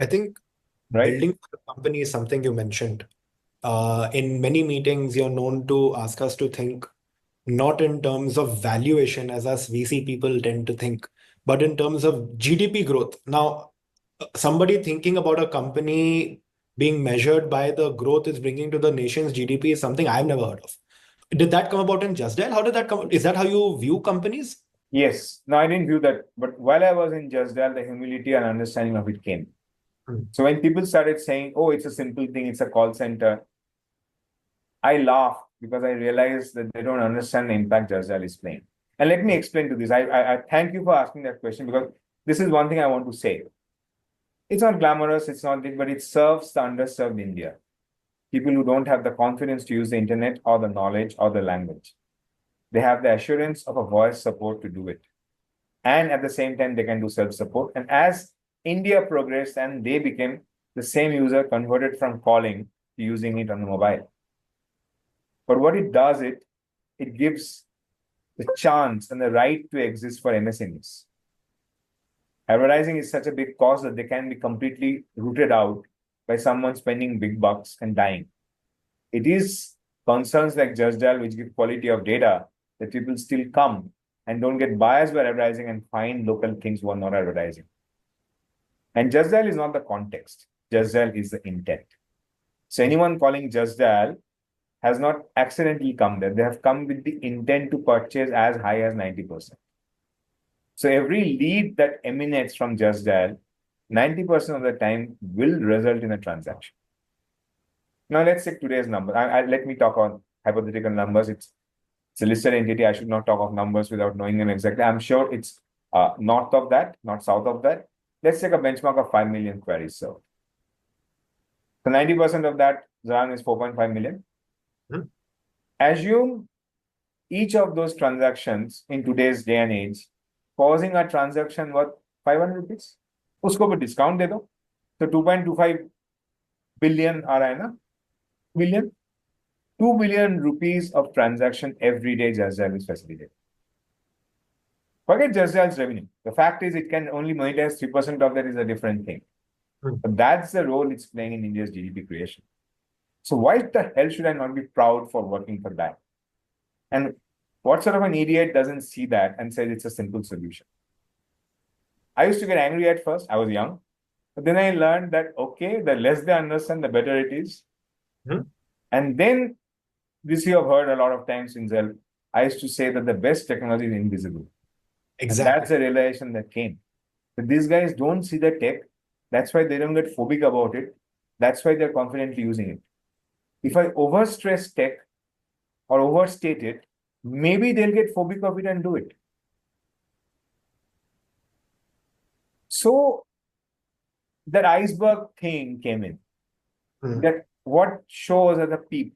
I think right? building a company is something you mentioned. In many meetings, you're known to ask us to think not in terms of valuation, as us VC people tend to think, but in terms of GDP growth. Now, somebody thinking about a company being measured by the growth it's bringing to the nation's GDP is something I've never heard of. Did that come about in JustDial? How did that come? Is that how you view companies? Yes. No, I didn't view that. But while I was in JustDial, the humility and understanding of it came. Hmm. So when people started saying, oh, it's a simple thing, it's a call center, I laughed because I realized that they don't understand the impact JustDial is playing. And let me explain to this. I thank you for asking that question because this is one thing I want to say. It's not glamorous, it's not big, but it serves the underserved India. People who don't have the confidence to use the internet or the knowledge or the language. They have the assurance of a voice support to do it. And at the same time, they can do self-support. And as India progressed and they became the same user converted from calling to using it on the mobile. But what it does, it gives the chance and the right to exist for MSMEs. Advertising is such a big cost that they can be completely rooted out by someone spending big bucks and dying. It is concerns like JustDial, which give quality of data, that people still come and don't get biased by advertising and find local things who are not advertising. And JustDial is not the context. JustDial is the intent. So anyone calling JustDial has not accidentally come there. They have come with the intent to purchase as high as 90%. So every lead that emanates from JustDial, 90% of the time will result in a transaction. Now let's take today's number. Let me talk on hypothetical numbers. It's a listed entity. I should not talk of numbers without knowing them exactly. I'm sure it's north of that, not south of that. Let's take a benchmark of 5 million queries served. So 90% of that, Zaran, is 4.5 million. Hmm. Assume each of those transactions in today's day and age causing a transaction worth 500 rupees. उसको भी discount दे दो. So 2.25 billion आ रहा है ना? Billion. 2 billion rupees of transaction every day JustDial is facilitated. Forget JustDial's revenue. The fact is it can only monetize 3% of that is a different thing. Hmm. But that's the role it's playing in India's GDP creation. So why the hell should I not be proud for working for that? And what sort of an idiot doesn't see that and says it's a simple solution? I used to get angry at first. I was young. But then I learned that, okay, the less they understand, the better it is. Hmm. And then this you have heard a lot of times in Xel. I used to say that the best technology is invisible. And that's Exactly. the realization that came. But these guys don't see the tech. That's why they don't get phobic about it. That's why they're confidently using it. If I overstress tech or overstate it, maybe they'll get phobic of it and do it. So that iceberg thing came in. Hmm. That what shows as a peak,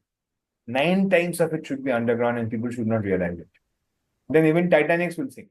9 times of it should be underground and people should not realize it. Then even Titanics will sink.